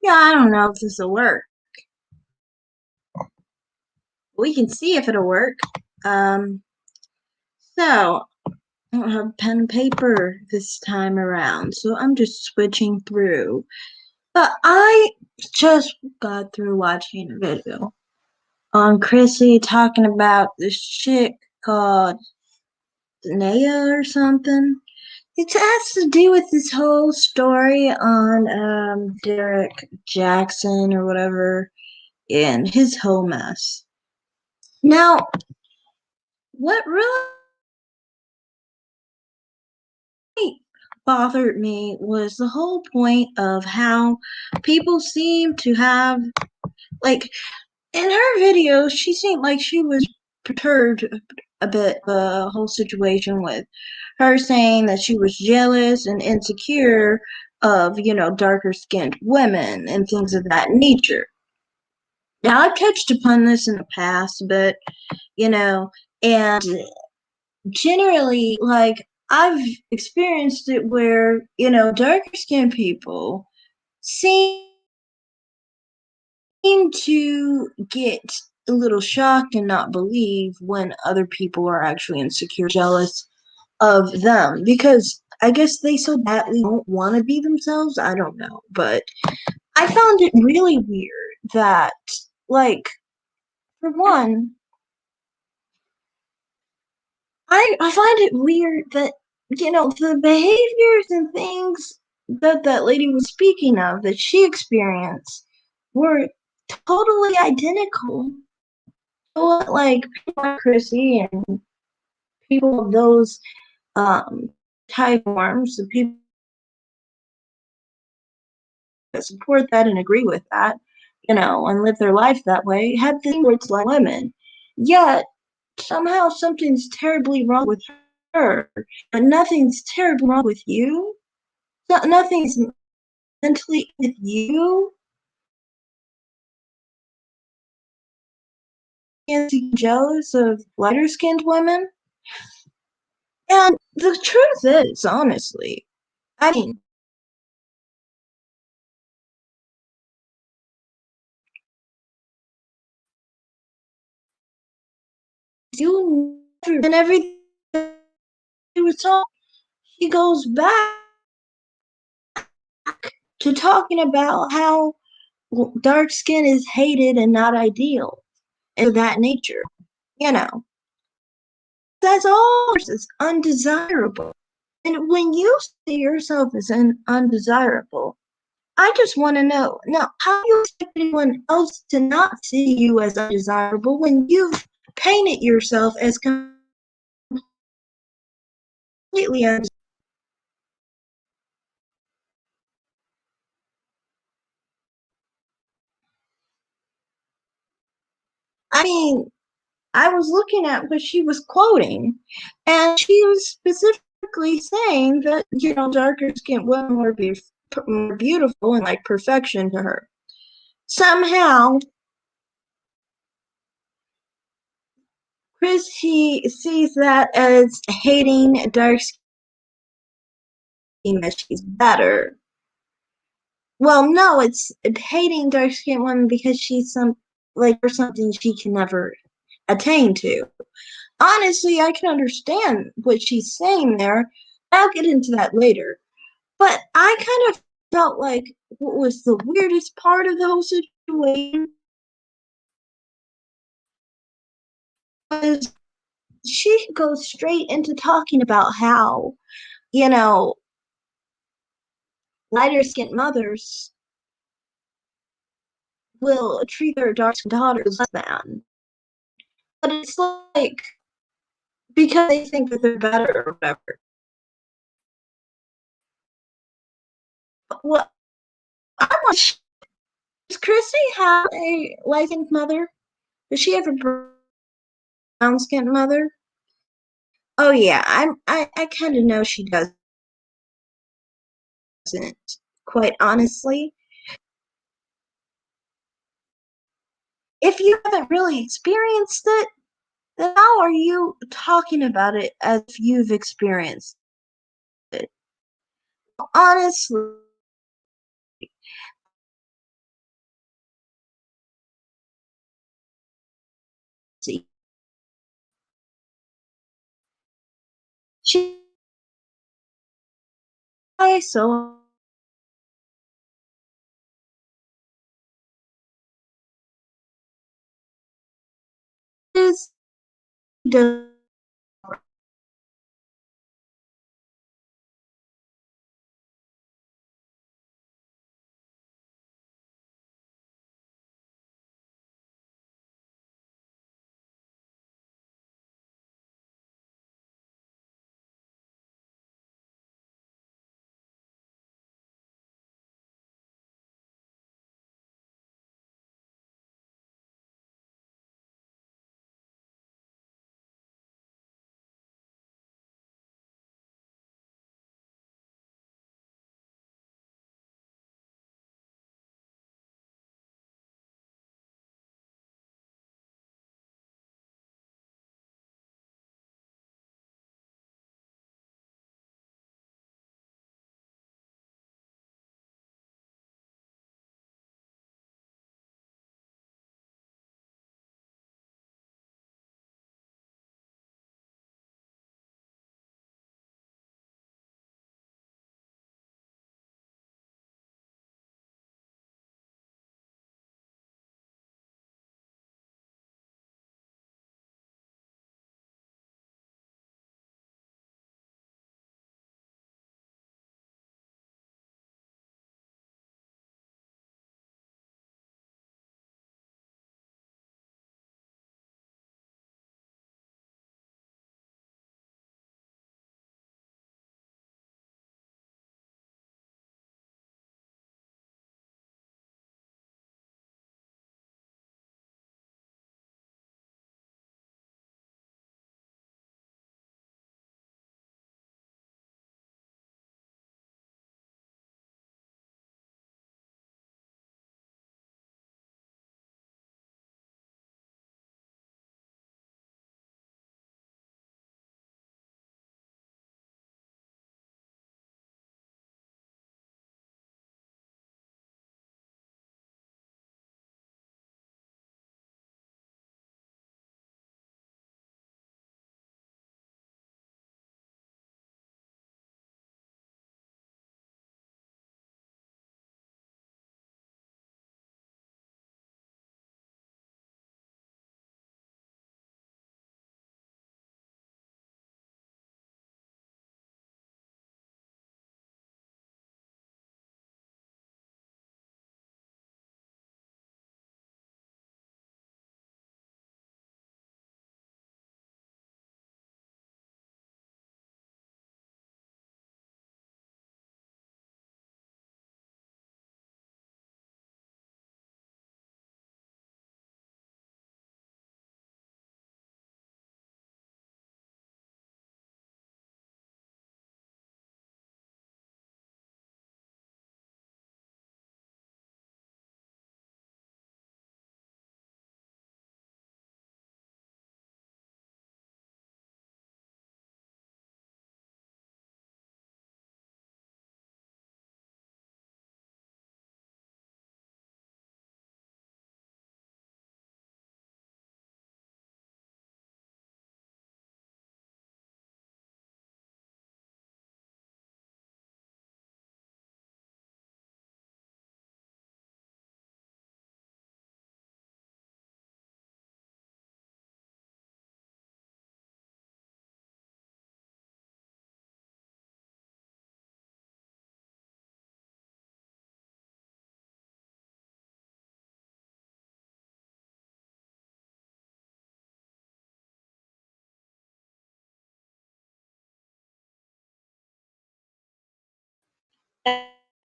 Yeah, I don't know if this will work. We can see if it'll work. Um, so I don't have pen and paper this time around, so I'm just switching through. But I just got through watching a video on Chrissy talking about this chick called Naya or something. It has to do with this whole story on Derek Jackson or whatever and his whole mess. Now, what really bothered me was the whole point of how people seem to have, like, in her video, she seemed like she was perturbed a bit, the whole situation with her saying that she was jealous and insecure of, darker skinned women and things of that nature. Now, I've touched upon this in the past, but, and generally, like, I've experienced it where, darker skinned people seem to get a little shocked and not believe when other people are actually insecure, jealous of them because I guess they so badly don't want to be themselves. I don't know. But I found it really weird that, like, for one, I find it weird that, the behaviors and things that that lady was speaking of that she experienced were totally identical to what, like, people like Chrissy and people of those type forms, the people that support that and agree with that, and live their life that way, have the words like women. Yet somehow something's terribly wrong with her, but nothing's terribly wrong with you. Nothing's mentally with you. And jealous of lighter skinned women. And the truth is, honestly, I mean, you never, and everything was told, she goes back to talking about how dark skin is hated and not ideal and of that nature. You know, that's all. It's undesirable. And when you see yourself as an undesirable, I just want to know now, how do you expect anyone else to not see you as undesirable when you've painted yourself as completely undesirable? I mean, I was looking at what she was quoting, and she was specifically saying that, darker skinned women were more beautiful and like perfection to her. Somehow, Chris, he sees that as hating dark skin, that she's better. Well, no, it's hating dark skinned women because she's or something she can never attain to. Honestly, I can understand what she's saying there. I'll get into that later. But I kind of felt like what was the weirdest part of the whole situation was she goes straight into talking about how, you know, lighter skinned mothers will treat their dark skinned daughters less than. But it's like because they think that they're better or whatever. Well, I want does Chrissy have a light skinned mother? Does she have a brown skinned mother? Oh yeah, I kind of know she doesn't, quite honestly. If you haven't really experienced it, then how are you talking about it as if you've experienced it? Honestly, She so is does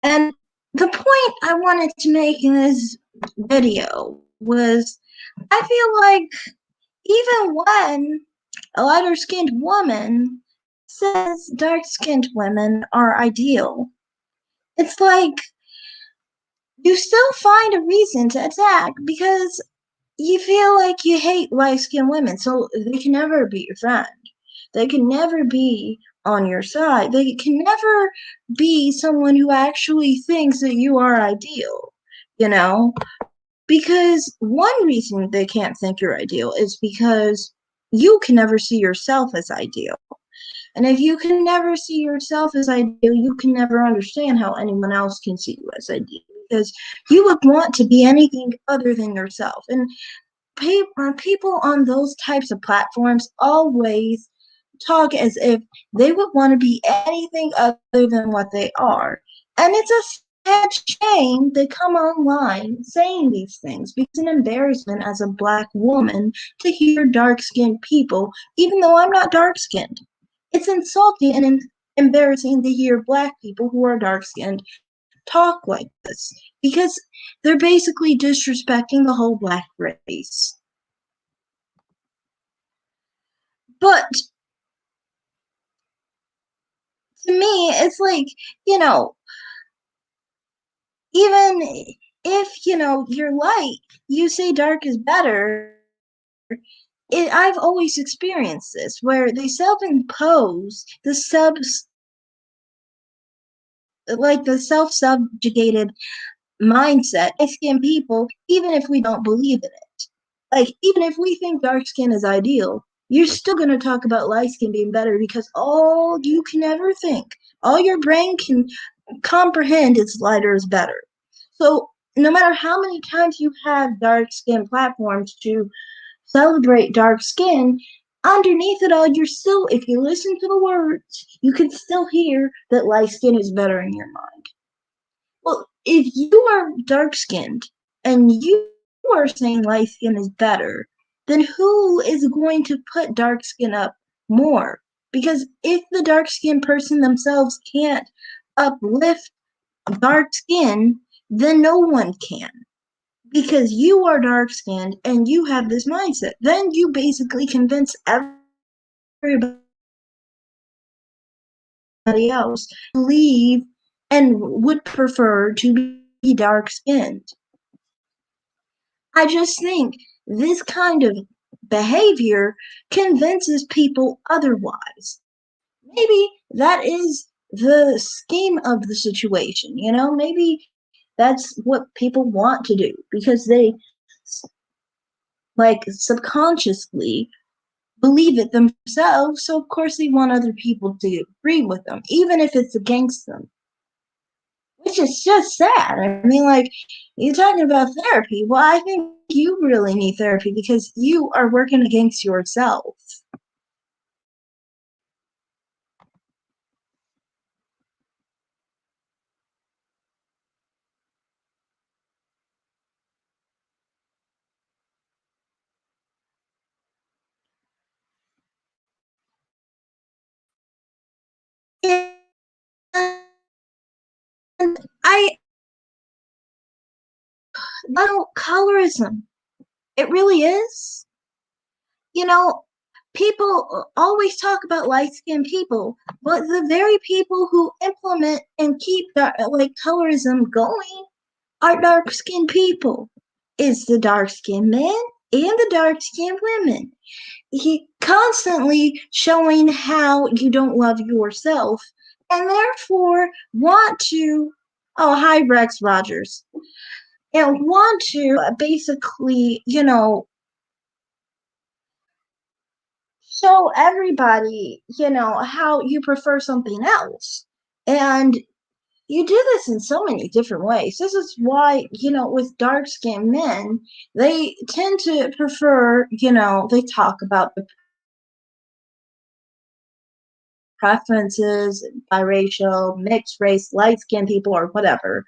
and the point I wanted to make in this video was I feel like even when a lighter skinned woman says dark skinned women are ideal, it's like you still find a reason to attack because you feel like you hate light skinned women, so they can never be your friend. They can never be on your side. They can never be someone who actually thinks that you are ideal, you know? Because one reason they can't think you're ideal is because you can never see yourself as ideal. And if you can never see yourself as ideal, you can never understand how anyone else can see you as ideal, because you would want to be anything other than yourself. And people on those types of platforms always talk as if they would want to be anything other than what they are. And it's a sad shame they come online saying these things, because it's an embarrassment as a black woman to hear dark skinned people, even though I'm not dark skinned. It's insulting and embarrassing to hear black people who are dark skinned talk like this, because they're basically disrespecting the whole black race. But to me, it's like, you know, even if, you're light, you say dark is better. I've always experienced this where they self-impose the self-subjugated mindset light skinned people, even if we don't believe in it. Like, even if we think dark skin is ideal, you're still going to talk about light skin being better, because all you can ever think, all your brain can comprehend is lighter is better. So no matter how many times you have dark skin platforms to celebrate dark skin, underneath it all, you're still, if you listen to the words, you can still hear that light skin is better in your mind. Well, if you are dark skinned and you are saying light skin is better, then who is going to put dark skin up more? Because if the dark skinned person themselves can't uplift dark skin, then no one can. Because you are dark skinned and you have this mindset. Then you basically convince everybody else to believe and would prefer to be dark skinned. I just think this kind of behavior convinces people otherwise. Maybe that is the scheme of the situation, Maybe that's what people want to do, because they like subconsciously believe it themselves, so of course they want other people to agree with them, even if it's against them. Which is just sad. I mean, like, you're talking about therapy. Well, I think you really need therapy because you are working against yourself. And I, colorism, it really is. You know, people always talk about light skinned people, but the very people who implement and keep colorism going are dark skinned people. It's the dark skinned men and the dark skinned women. He constantly showing how you don't love yourself and therefore want to, oh, hi, Rex Rogers, and want to basically, show everybody, how you prefer something else. And you do this in so many different ways. This is why, with dark skinned men, they tend to prefer, they talk about the preferences, biracial, mixed race, light skinned people, or whatever.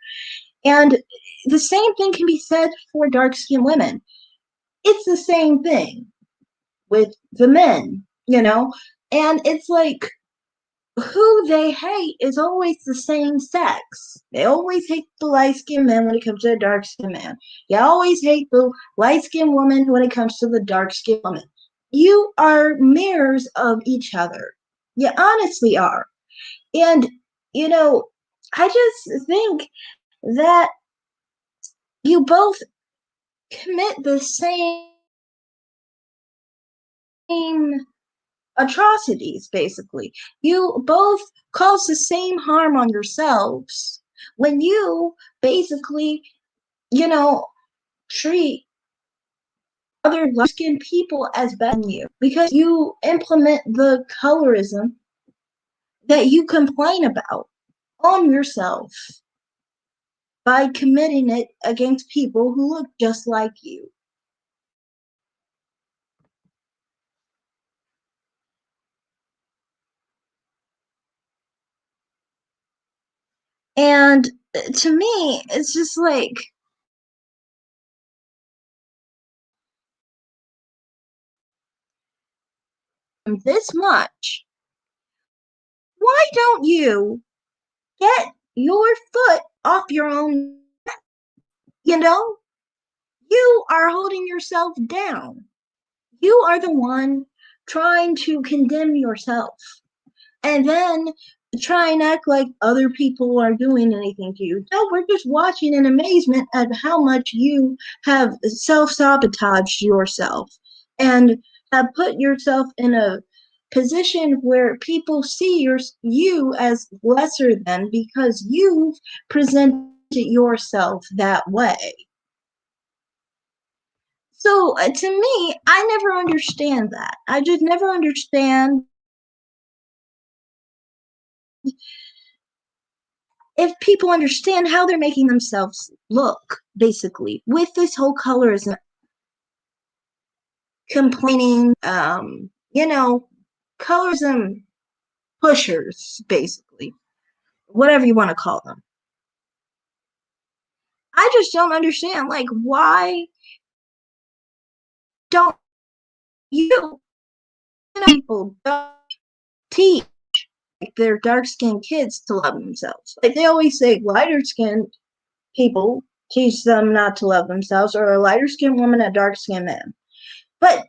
And the same thing can be said for dark skinned women. It's the same thing with the men, And it's like, who they hate is always the same sex. They always hate the light skinned man when it comes to a dark skinned man. You always hate the light skinned woman when it comes to the dark skinned woman. You are mirrors of each other. You honestly are. And, I just think that you both commit the same atrocities, basically. You both cause the same harm on yourselves when you basically, treat other light skinned people as better than you, because you implement the colorism that you complain about on yourself by committing it against people who look just like you. And to me, it's just like, this much. Why don't you get your foot off your own neck? You know, you are holding yourself down. You are the one trying to condemn yourself and then try and act like other people are doing anything to you. No, we're just watching in amazement at how much you have self-sabotaged yourself and have put yourself in a position where people see you as lesser than because you've presented yourself that way. So to me, I never understand that. I just never understand if people understand how they're making themselves look, basically, with this whole colorism, complaining, colorism pushers, basically, whatever you want to call them. I just don't understand, like, why don't you people don't teach like, their dark skinned kids to love themselves? Like, they always say lighter skinned people teach them not to love themselves, or a lighter skinned woman, a dark skinned man. But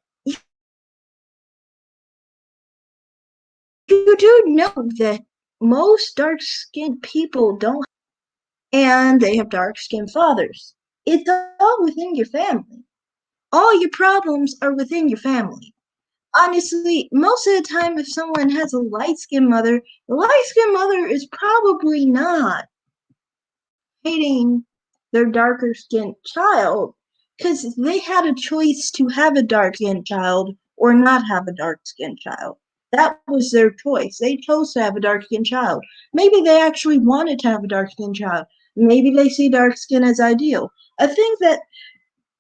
you do know that most dark skinned people don't, and they have dark skinned fathers. It's all within your family. All your problems are within your family. Honestly, most of the time, if someone has a light skinned mother, the light skinned mother is probably not hating their darker skinned child because they had a choice to have a dark skinned child or not have a dark skinned child. That was their choice. They chose to have a dark skinned child. Maybe they actually wanted to have a dark skinned child. Maybe they see dark skin as ideal. I think that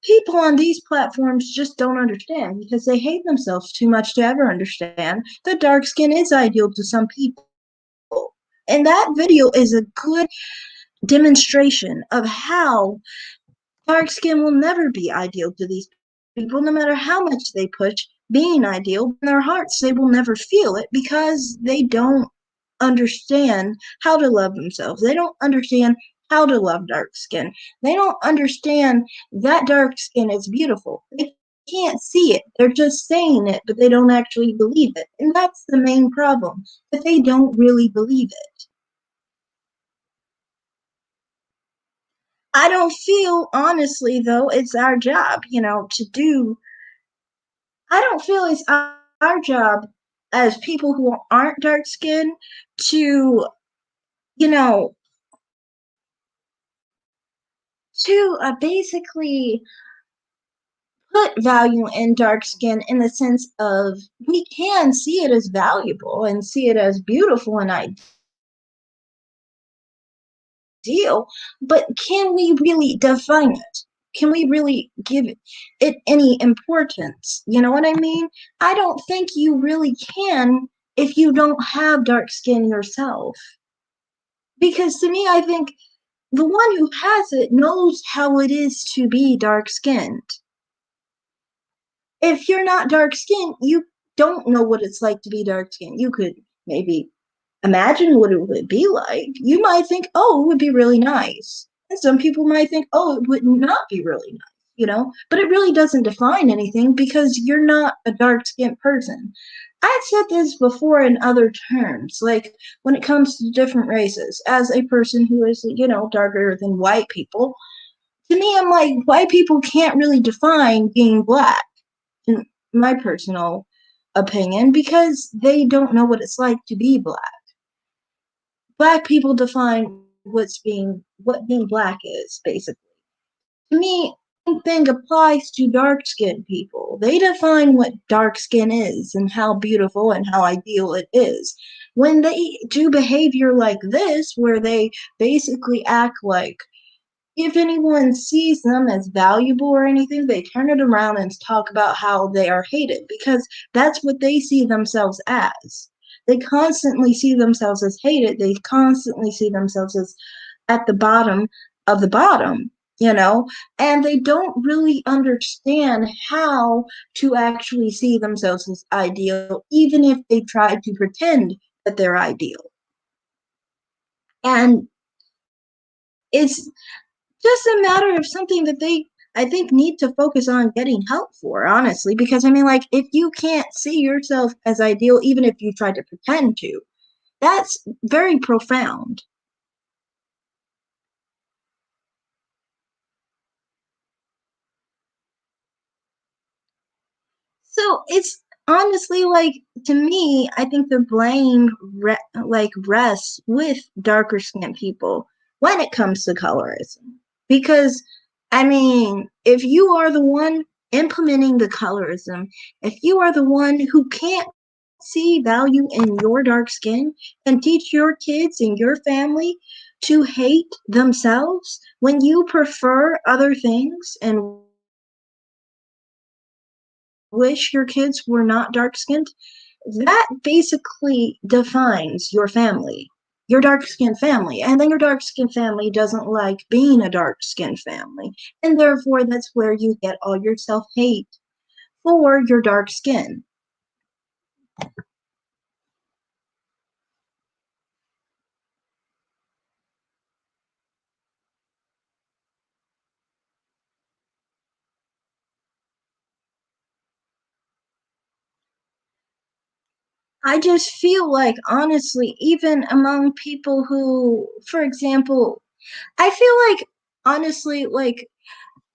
people on these platforms just don't understand because they hate themselves too much to ever understand that dark skin is ideal to some people. And that video is a good demonstration of how dark skin will never be ideal to these people, no matter how much they push being ideal. In their hearts, they will never feel it because they don't understand how to love themselves. They don't understand how to love dark skin. They don't understand that dark skin is beautiful. They can't see it. They're just saying it, but they don't actually believe it. And that's the main problem, that they don't really believe it. I don't feel, honestly, though, it's our job, to do. I don't feel it's our job as people who aren't dark skinned to, you know, basically put value in dark skin in the sense of we can see it as valuable and see it as beautiful and ideal, but can we really define it? Can we really give it any importance? You know what I mean? I don't think you really can if you don't have dark skin yourself. Because to me, I think the one who has it knows how it is to be dark skinned. If you're not dark skinned, you don't know what it's like to be dark skinned. You could maybe imagine what it would be like. You might think, oh, it would be really nice. And some people might think, oh, it would not be really nice. But it really doesn't define anything because you're not a dark skinned person. I've said this before in other terms, like when it comes to different races, as a person who is, darker than white people, to me, I'm like, white people can't really define being black, in my personal opinion, because they don't know what it's like to be black. Black people define what being black is, basically. To me, same thing applies to dark skinned people. They define what dark skin is and how beautiful and how ideal it is. when they do behavior like this, where they basically act like if anyone sees them as valuable or anything, they turn it around and talk about how they are hated because that's what they see themselves as. They constantly see themselves as hated. They constantly see themselves as at the bottom of the bottom, you know, and they don't really understand how to actually see themselves as ideal, even if they try to pretend that they're ideal. And it's just a matter of something that they, I think, need to focus on getting help for, honestly, because I mean, like, if you can't see yourself as ideal, even if you try to pretend to, that's very profound. So it's honestly like, to me, I think the blame rests with darker skinned people when it comes to colorism. Because I mean, if you are the one implementing the colorism, if you are the one who can't see value in your dark skin and teach your kids and your family to hate themselves when you prefer other things and wish your kids were not dark skinned, that basically defines your family, your dark skinned family. And then your dark skinned family doesn't like being a dark skinned family. And therefore, that's where you get all your self hate for your dark skin. I just feel like, honestly, even among people who, for example, I feel like, honestly, like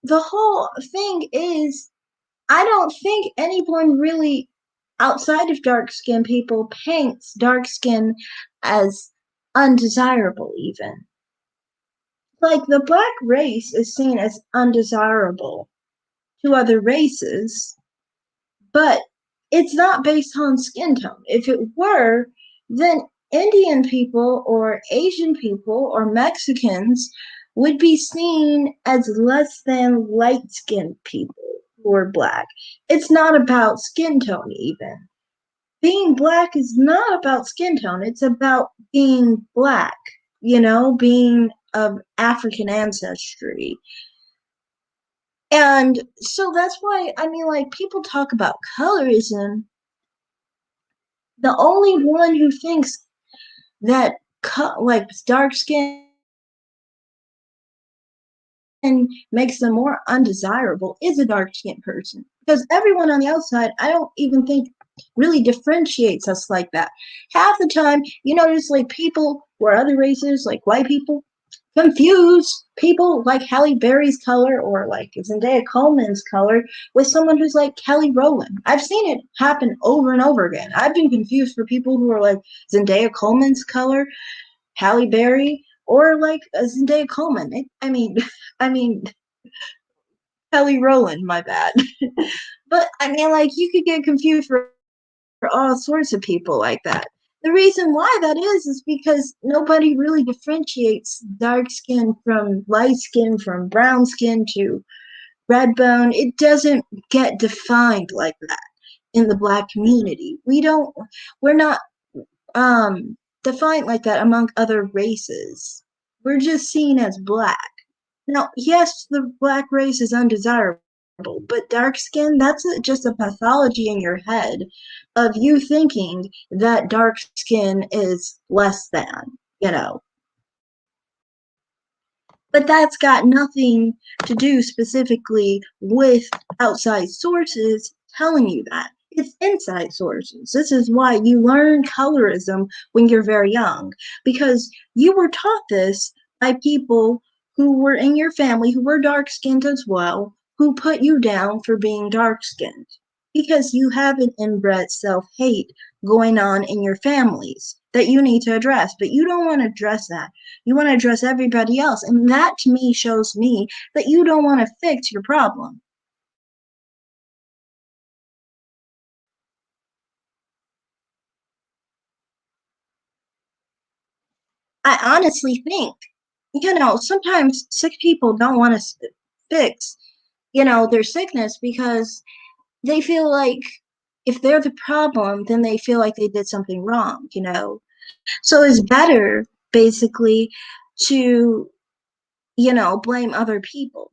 the whole thing is I don't think anyone really outside of dark skinned people paints dark skin as undesirable, even. Like the black race is seen as undesirable to other races, but it's not based on skin tone. If it were, then Indian people or Asian people or Mexicans would be seen as less than light skinned people who are black. It's not about skin tone, even. Being black is not about skin tone, it's about being black, being of African ancestry. And so that's why, I mean, like, people talk about colorism. The only one who thinks that like dark skin makes them more undesirable is a dark skinned person, because everyone on the outside, I don't even think, really differentiates us like that. Half the time you notice like people who are other races, like white people, confuse people like Halle Berry's color or like Zendaya Coleman's color with someone who's like Kelly Rowland. I've seen it happen over and over again. I've been confused for people who are like Zendaya Coleman's color, Halle Berry, or like Zendaya Coleman. I mean, I mean Kelly Rowland. My bad. But I mean, like, you could get confused for all sorts of people like that. The reason why that is because nobody really differentiates dark skin from light skin, from brown skin to red bone. It doesn't get defined like that in the black community. We're not defined like that among other races. We're just seen as black. Now, yes, the black race is undesirable, but dark skin, that's just a pathology in your head of you thinking that dark skin is less than, you know. But that's got nothing to do specifically with outside sources telling you that. It's inside sources. This is why you learn colorism when you're very young, because you were taught this by people who were in your family who were dark skinned as well, who put you down for being dark skinned because you have an inbred self hate going on in your families that you need to address, but you don't want to address that. You want to address everybody else. And that to me shows me that you don't want to fix your problem. I honestly think, sometimes sick people don't want to fix, their sickness because they feel like if they're the problem, then they feel like they did something wrong. So it's better basically to, blame other people.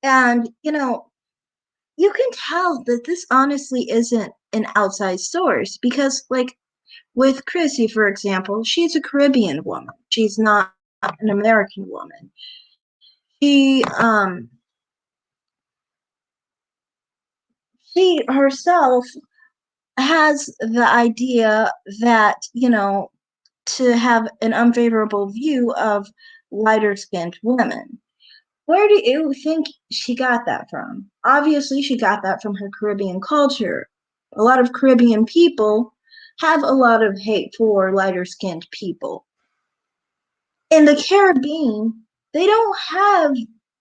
And, you can tell that this honestly isn't an outside source because, like, with Chrissy, for example, she's a Caribbean woman. She's not an American woman. She she herself has the idea that, to have an unfavorable view of lighter skinned women. Where do you think she got that from? Obviously, she got that from her Caribbean culture. A lot of Caribbean people have a lot of hate for lighter skinned people. In the Caribbean, they don't have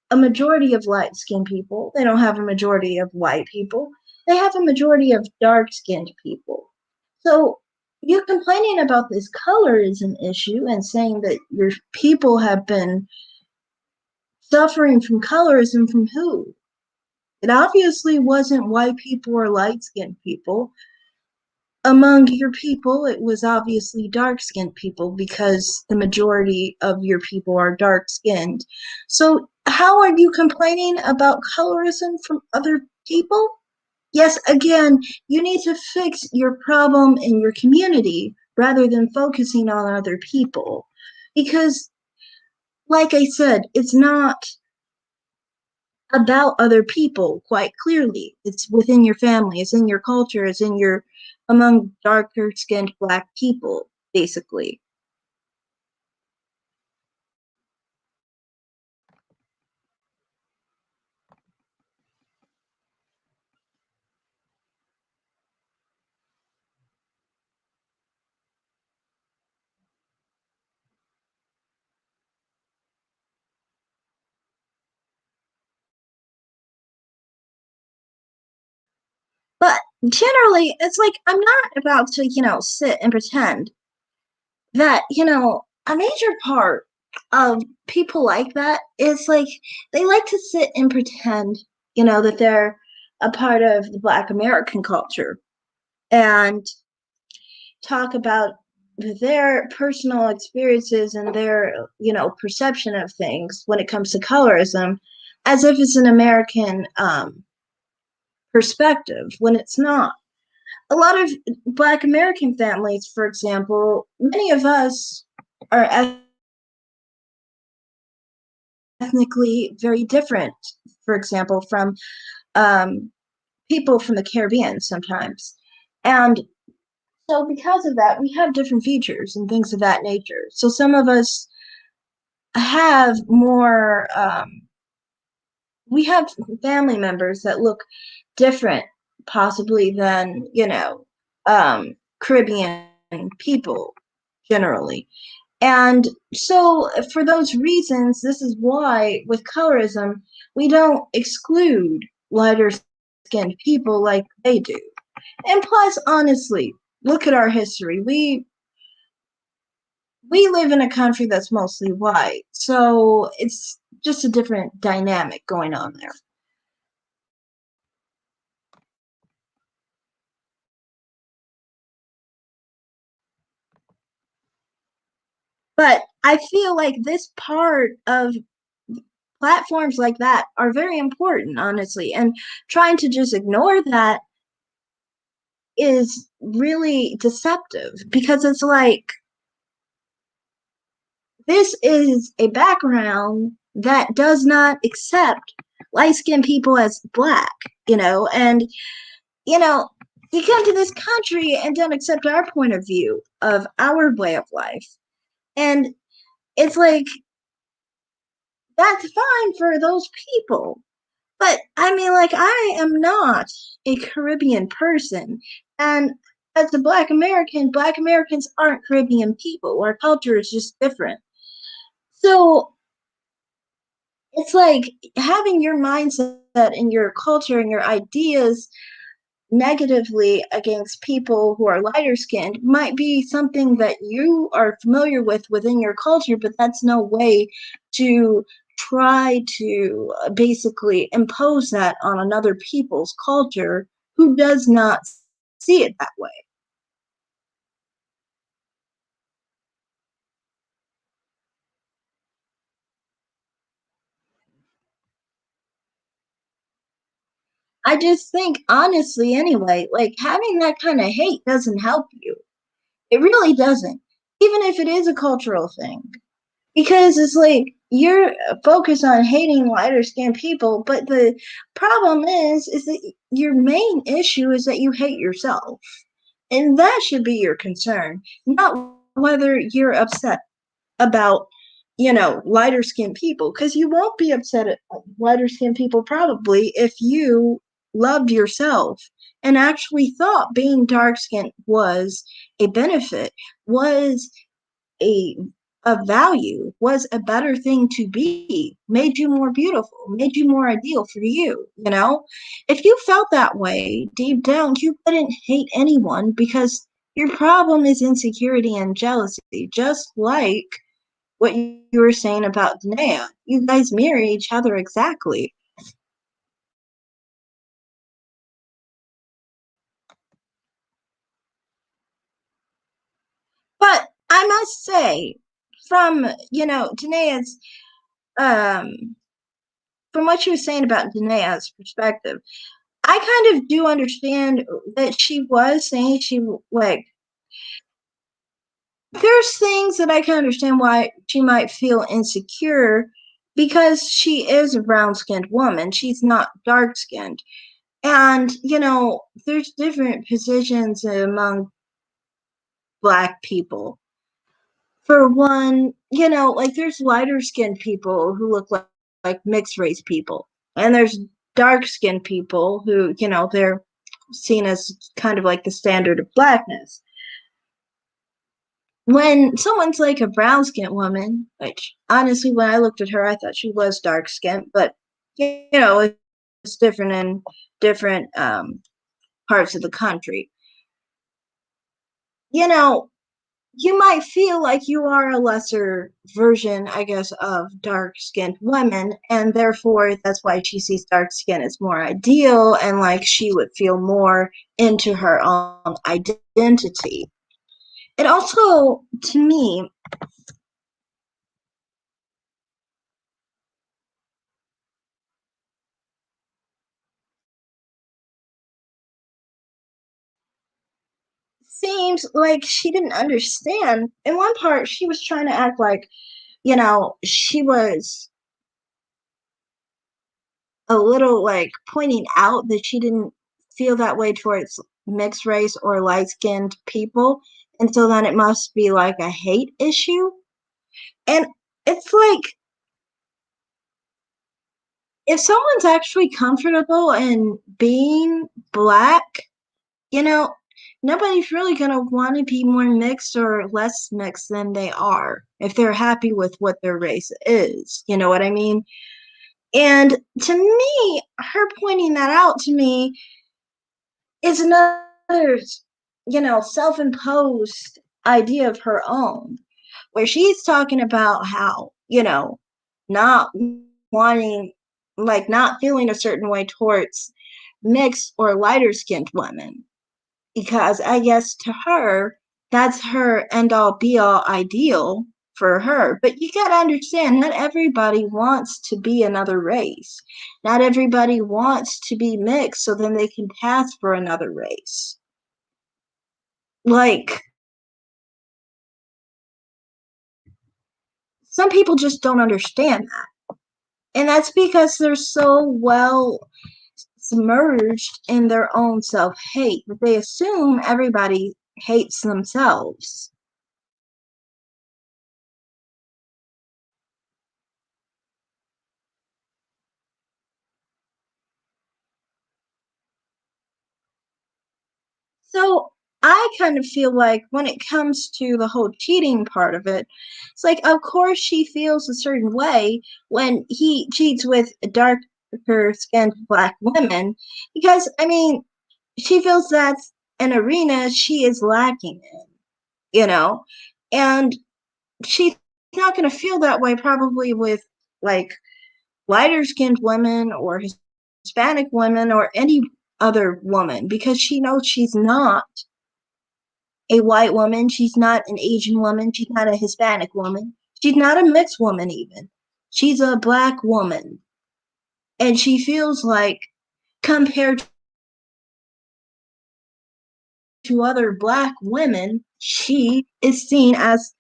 a majority of light skinned people, they don't have a majority of white people, they have a majority of dark skinned people. So you're complaining about this colorism issue and saying that your people have been suffering from colorism from who? It obviously wasn't white people or light skinned people. Among your people, it was obviously dark skinned people because the majority of your people are dark skinned. So, how are you complaining about colorism from other people? Yes, again, you need to fix your problem in your community rather than focusing on other people. Because, like I said, it's not about other people quite clearly. It's within your family, it's in your culture, it's in your among darker skinned black people, basically. But generally, it's like I'm not about to, sit and pretend that, a major part of people like that is like they like to sit and pretend, that they're a part of the Black American culture and talk about their personal experiences and their, perception of things when it comes to colorism as if it's an American perspective when it's not. A lot of Black American families, for example, many of us are ethnically very different, for example, from um, people from the Caribbean sometimes. And so, because of that, we have different features and things of that nature. So, some of us have more, we have family members that look different, possibly, than, Caribbean people generally. And so, for those reasons, this is why with colorism, we don't exclude lighter skinned people like they do. And plus, honestly, look at our history. We live in a country that's mostly white, so it's just a different dynamic going on there. But I feel like this part of platforms like that are very important, honestly, and trying to just ignore that is really deceptive because it's like this is a background that does not accept light skinned people as black, and you know, you come to this country and don't accept our point of view of our way of life. And it's like, that's fine for those people. But I mean, like, I am not a Caribbean person. And as a Black American, Black Americans aren't Caribbean people. Our culture is just different. So it's like having your mindset and your culture and your ideas negatively against people who are lighter skinned might be something that you are familiar with within your culture, but that's no way to try to basically impose that on another people's culture who does not see it that way. I just think, honestly, anyway, like having that kind of hate doesn't help you. It really doesn't, even if it is a cultural thing. Because it's like you're focused on hating lighter skinned people, but the problem is that your main issue is that you hate yourself. And that should be your concern, not whether you're upset about, lighter skinned people, because you won't be upset at lighter skinned people probably if you loved yourself and actually thought being dark skinned was a benefit, was a value, was a better thing to be, made you more beautiful, made you more ideal for you. If you felt that way deep down, you wouldn't hate anyone because your problem is insecurity and jealousy, just like what you were saying about Danae. You guys mirror each other exactly. But I must say, from Danae's um from what she was saying about Danae's perspective, I kind of do understand that she was saying she like there's things that I can understand why she might feel insecure because she is a brown skinned woman. She's not dark skinned. And, there's different positions among black people. For one, like there's lighter skinned people who look like mixed race people. And there's dark skinned people who, they're seen as kind of like the standard of blackness. When someone's like a brown skinned woman, which honestly, when I looked at her, I thought she was dark skinned, but it's different in different parts of the country. You know, you might feel like you are a lesser version, I guess, of dark skinned women, and therefore that's why she sees dark skin as more ideal and like she would feel more into her own identity. It also, to me, seems like she didn't understand. In one part, she was trying to act like, she was a little like pointing out that she didn't feel that way towards mixed race or light skinned people. And so then it must be like a hate issue. And it's like if someone's actually comfortable in being black, you know, nobody's really going to want to be more mixed or less mixed than they are if they're happy with what their race is. You know what I mean? And to me, her pointing that out to me is another, self imposed idea of her own, where she's talking about how, not wanting, like, not feeling a certain way towards mixed or lighter skinned women because I guess to her, that's her end all be all ideal for her. But you gotta understand, not everybody wants to be another race. Not everybody wants to be mixed so then they can pass for another race. Like, some people just don't understand that. And that's because they're so well submerged in their own self hate that they assume everybody hates themselves. So I kind of feel like when it comes to the whole cheating part of it, it's like, of course, she feels a certain way when he cheats with darker skinned black women. Because, I mean, she feels that's an arena she is lacking in, you know? And she's not going to feel that way probably with like lighter skinned women or Hispanic women or any other woman because she knows she's not a white woman, she's not an Asian woman, she's not a Hispanic woman, she's not a mixed woman, even. She's a black woman. And she feels like, compared to other black women, she is seen as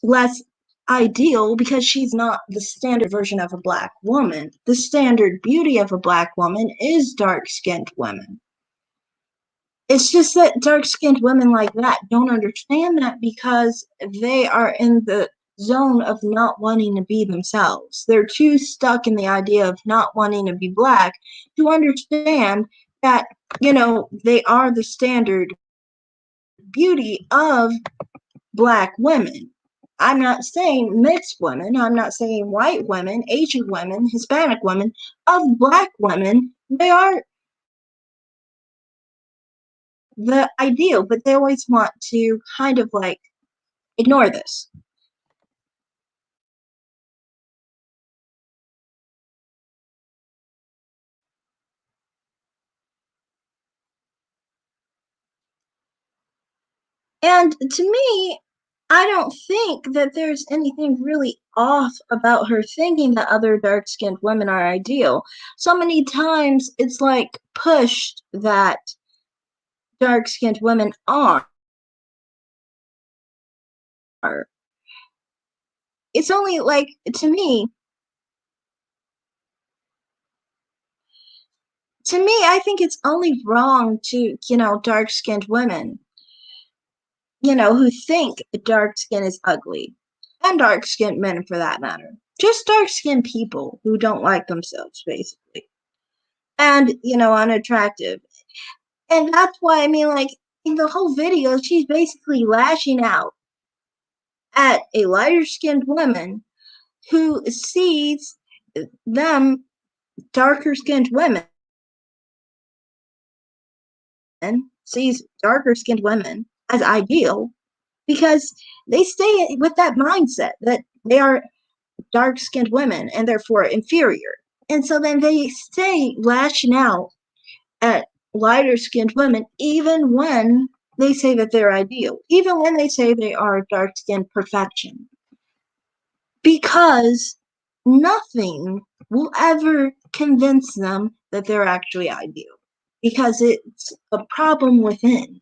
less ideal because she's not the standard version of a black woman. The standard beauty of a black woman is dark skinned women. It's just that dark skinned women like that don't understand that because they are in the zone of not wanting to be themselves. They're too stuck in the idea of not wanting to be black to understand that, they are the standard beauty of black women. I'm not saying mixed women, I'm not saying white women, Asian women, Hispanic women, of black women. They are the ideal, but they always want to kind of like ignore this. And to me, I don't think that there's anything really off about her thinking that other dark skinned women are ideal. So many times it's like pushed that dark skinned women are. It's only like, to me, I think it's only wrong to, dark skinned women, who think dark skin is ugly, and dark skinned men for that matter. Just dark skinned people who don't like themselves, basically, and, unattractive. And that's why, I mean, like, in the whole video, she's basically lashing out at a lighter skinned woman who sees them, darker skinned women, sees darker skinned women as ideal because they stay with that mindset that they are dark skinned women and therefore inferior. And so then they stay lashing out at lighter skinned women even when they say that they're ideal, even when they say they are dark skinned perfection. Because nothing will ever convince them that they're actually ideal. Because it's a problem within.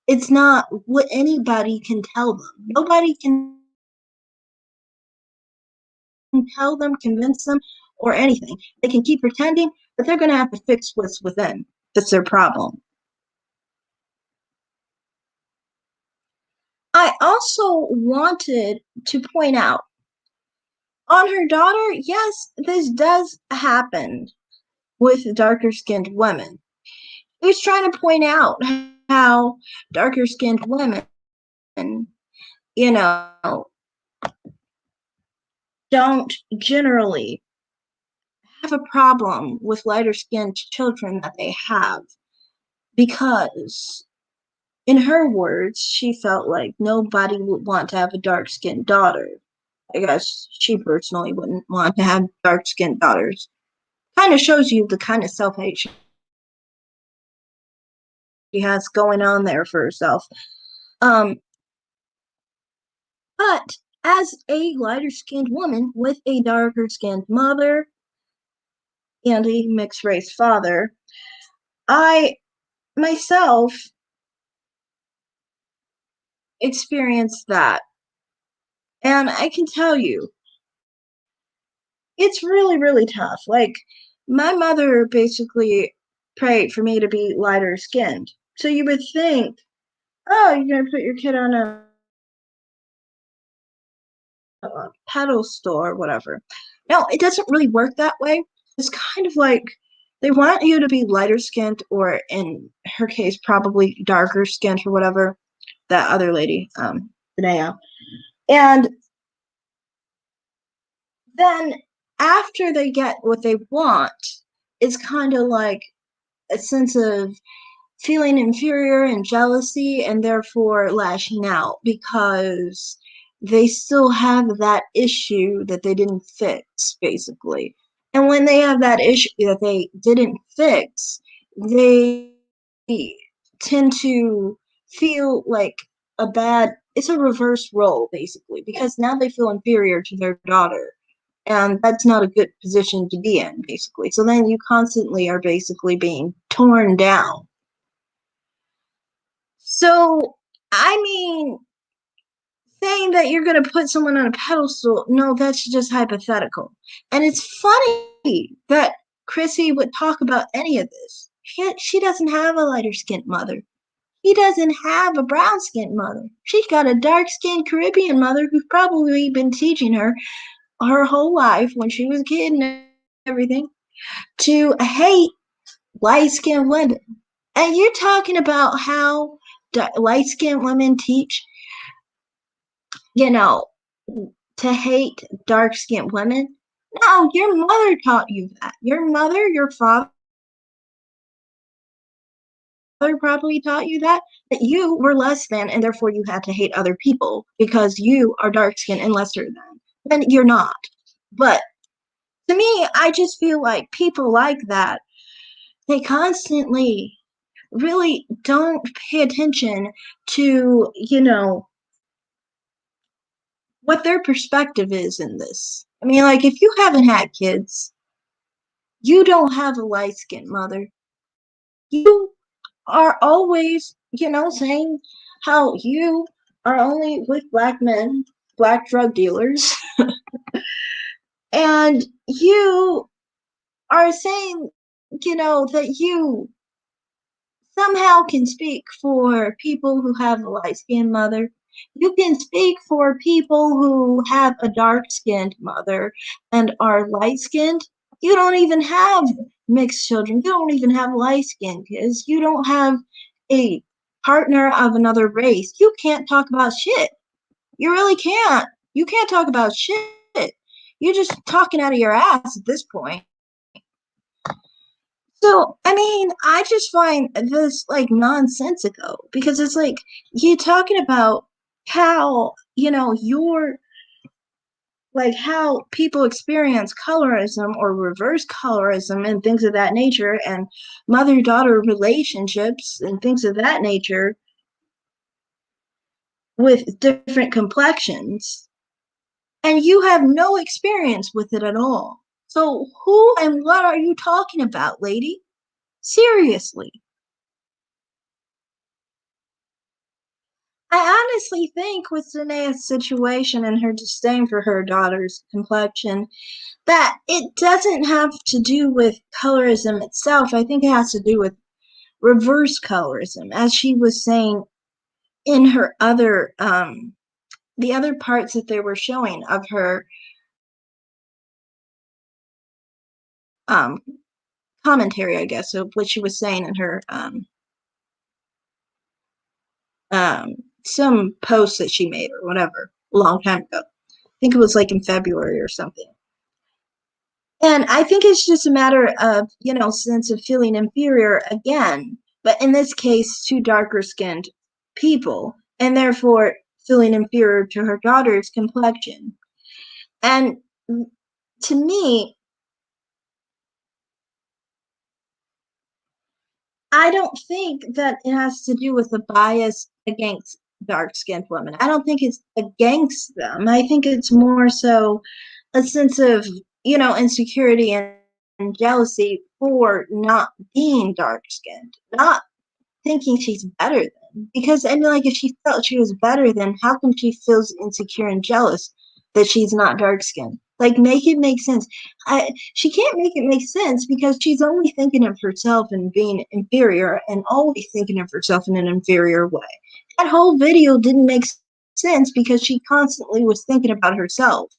It's not what anybody can tell them. Nobody can tell them, convince them, or anything. They can keep pretending, but they're going to have to fix what's within. That's their problem. I also wanted to point out on her daughter, yes, this does happen with darker skinned women. He was trying to point out how darker skinned women, you know, don't generally have a problem with lighter skinned children that they have because, in her words, she felt like nobody would want to have a dark skinned daughter. I guess she personally wouldn't want to have dark skinned daughters. Kind of shows you the kind of self hate she has going on there for herself. Um, but as a lighter skinned woman with a darker skinned mother and a mixed race father, I myself experienced that. And I can tell you, it's really, really tough. Like, my mother basically prayed for me to be lighter skinned. So you would think, oh, you're going to put your kid on a pedestal or whatever. No, it doesn't really work that way. It's kind of like they want you to be lighter skinned, or in her case, probably darker skinned or whatever. That other lady, Danae. And then after they get what they want, it's kind of like a sense of feeling inferior and jealousy and therefore lashing out because they still have that issue that they didn't fix, basically. And when they have that issue that they didn't fix, they tend to feel like it's a reverse role, basically, because now they feel inferior to their daughter. And that's not a good position to be in, basically. So then you constantly are basically being torn down. So, I mean, saying that you're going to put someone on a pedestal, no, that's just hypothetical. And it's funny that Chrissy would talk about any of this. She doesn't have a lighter skinned mother. He doesn't have a brown skinned mother. She's got a dark skinned Caribbean mother who's probably been teaching her whole life when she was a kid and everything to hate light skinned women. And you're talking about how light skinned women teach, you know, to hate dark skinned women. No, your mother taught you that. Your mother, your father probably taught you that you were less than and therefore you had to hate other people because you are dark skinned and lesser than. And you're not. But to me, I just feel like people like that, they constantly really don't pay attention to, what their perspective is in this. I mean, like, if you haven't had kids, you don't have a light skinned mother. You are always, saying how you are only with black men, black drug dealers, and you are saying, that you somehow can speak for people who have a light skinned mother. You can speak for people who have a dark skinned mother and are light skinned. You don't even have mixed children. You don't even have light skinned kids. You don't have a partner of another race. You can't talk about shit. You really can't. You can't talk about shit. You're just talking out of your ass at this point. So, I mean, I just find this like nonsensical because it's like you're talking about how, you're like how people experience colorism or reverse colorism and things of that nature and mother-daughter relationships and things of that nature with different complexions. And you have no experience with it at all. So, who and what are you talking about, lady? Seriously. I honestly think with Danae's situation and her disdain for her daughter's complexion, that it doesn't have to do with colorism itself. I think it has to do with reverse colorism, as she was saying in her the other parts that they were showing of her um, commentary, I guess, of what she was saying in her um, some post that she made or whatever a long time ago. I think it was like in February or something. And I think it's just a matter of, sense of feeling inferior again, but in this case, to darker skinned people, and therefore feeling inferior to her daughter's complexion. And to me, I don't think that it has to do with a bias against dark skinned women. I don't think it's against them. I think it's more so a sense of, insecurity and jealousy for not being dark skinned, not thinking she's better than. Because, I mean, like, if she felt she was better than, how come she feels insecure and jealous that she's not dark skinned? Like, make it make sense. She can't make it make sense because she's only thinking of herself and being inferior and always thinking of herself in an inferior way. That whole video didn't make sense because she constantly was thinking about herself.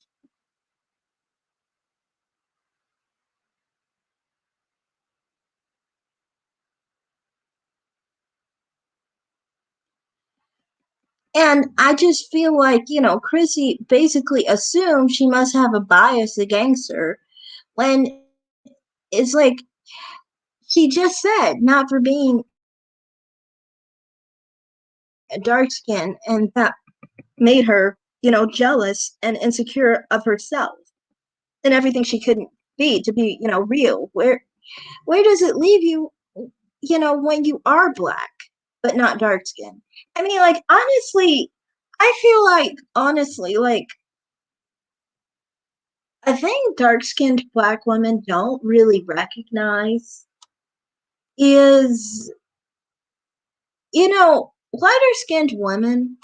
And I just feel like, Chrissy basically assumed she must have a bias against her when it's like she just said, not for being dark skin, and that made her, jealous and insecure of herself and everything she couldn't be to be, real. Where does it leave you, when you are black but not dark skin? I mean, like, honestly, I feel like, honestly, like, I think dark skinned black women don't really recognize is, lighter skinned women,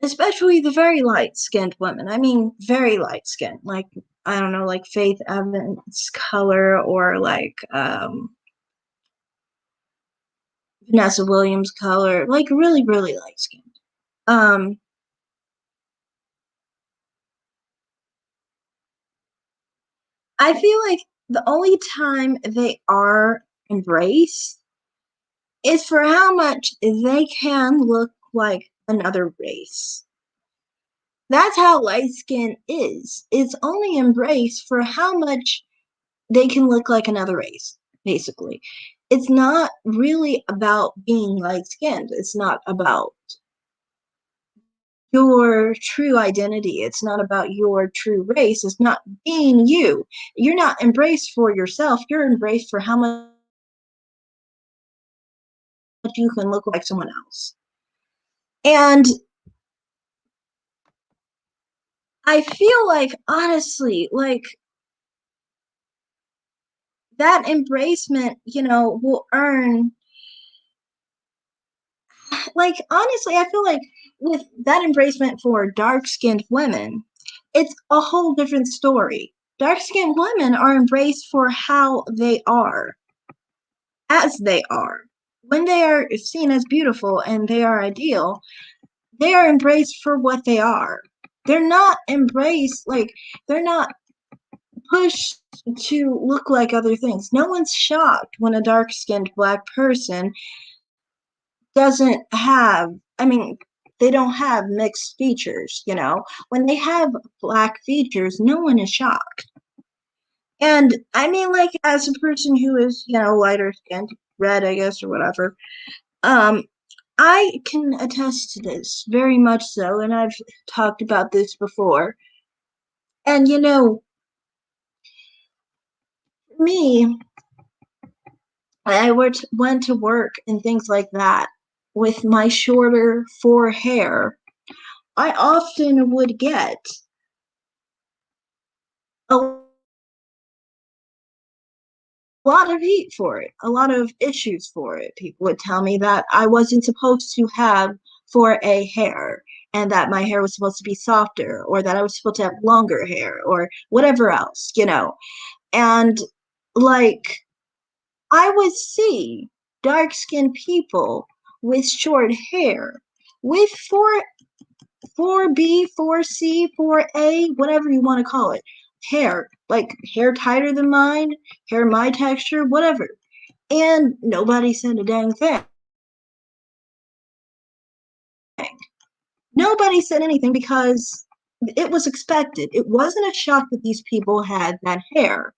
especially the very light skinned women. I mean, very light skinned, like, I don't know, like Faith Evans color, or like Vanessa Williams color, like really, really light skinned. Um, I feel like the only time they are embraced is for how much they can look like another race. That's how light skin is. It's only embraced for how much they can look like another race, basically. It's not really about being light skinned. It's not about your true identity. It's not about your true race. It's not being you. You're not embraced for yourself. You're embraced for how much you can look like someone else. And I feel like, honestly, like, that embracement, will earn, like, honestly, I feel like with that embracement for dark skinned women, it's a whole different story. Dark skinned women are embraced for how they are, as they are. When they are seen as beautiful and they are ideal, they are embraced for what they are. They're not embraced, like, they're not pushed to look like other things. No one's shocked when a dark skinned black person doesn't have, I mean, they don't have mixed features, When they have black features, no one is shocked. And I mean, like, as a person who is, lighter skinned, red, I guess, or whatever, um, I can attest to this very much so, and I've talked about this before. And me, I went to work and things like that with my shorter four hair. I often would get a lot of heat for it, a lot of issues for it. People would tell me that I wasn't supposed to have 4A hair, and that my hair was supposed to be softer, or that I was supposed to have longer hair, or whatever else. And, like, I would see dark skinned people with short hair, with 4B, 4C, 4A, whatever you want to call it, hair, like hair tighter than mine, hair my texture, whatever. And nobody said a dang thing. Nobody said anything because it was expected. It wasn't a shock that these people had that hair.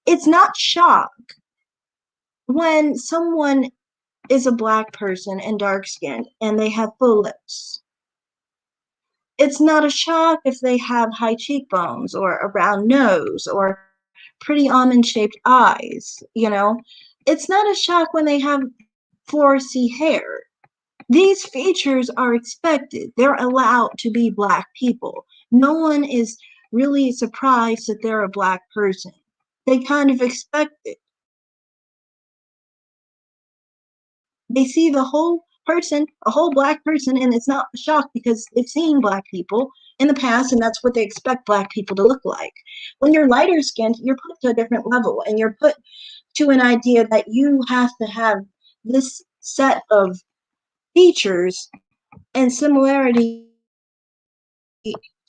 It's not shock when someone is a black person and dark skinned and they have full lips. It's not a shock if they have high cheekbones or a round nose or pretty almond shaped eyes. It's not a shock when they have 4C hair. These features are expected. They're allowed to be black people. No one is really surprised that they're a black person. They kind of expect it. They see the whole person, a whole black person, and it's not a shock because they've seen black people in the past, and that's what they expect black people to look like. When you're lighter skinned, you're put to a different level, and you're put to an idea that you have to have this set of features and similarity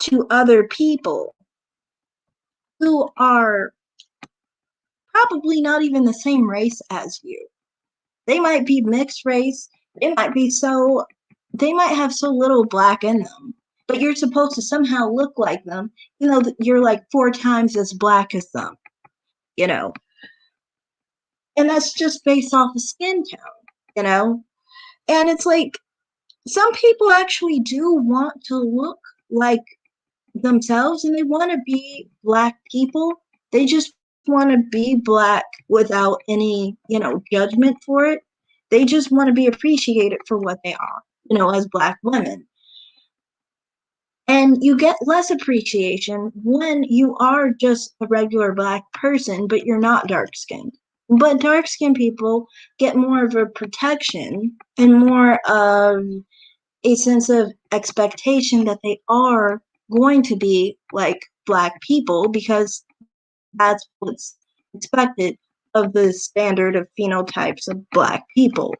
to other people who are probably not even the same race as you. They might be mixed race. They might have so little black in them, but you're supposed to somehow look like them. You're like 4 times as black as them, you know, and that's just based off of skin tone. And it's like, some people actually do want to look like themselves and they want to be black people. They just want to be black without any, judgment for it. They just want to be appreciated for what they are, as black women. And you get less appreciation when you are just a regular black person, but you're not dark skinned. But dark skinned people get more of a protection and more of a sense of expectation that they are going to be like black people because that's what's expected of the standard of phenotypes of black people.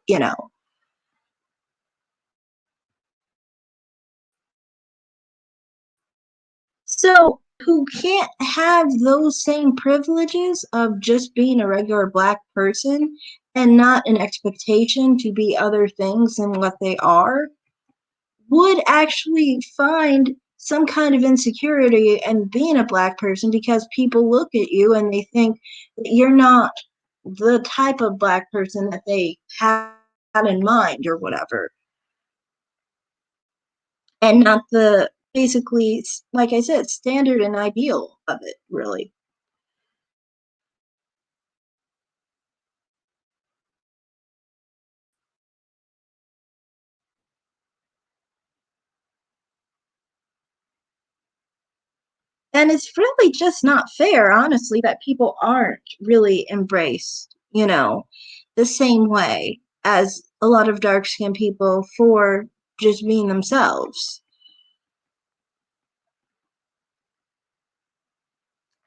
So who can't have those same privileges of just being a regular black person and not an expectation to be other things than what they are would actually find some kind of insecurity in being a black person because people look at you and they think that you're not the type of black person that they had in mind or whatever, and not the basically, like I said, standard and ideal of it, really. And it's really just not fair, honestly, that people aren't really embraced, the same way as a lot of dark skinned people for just being themselves.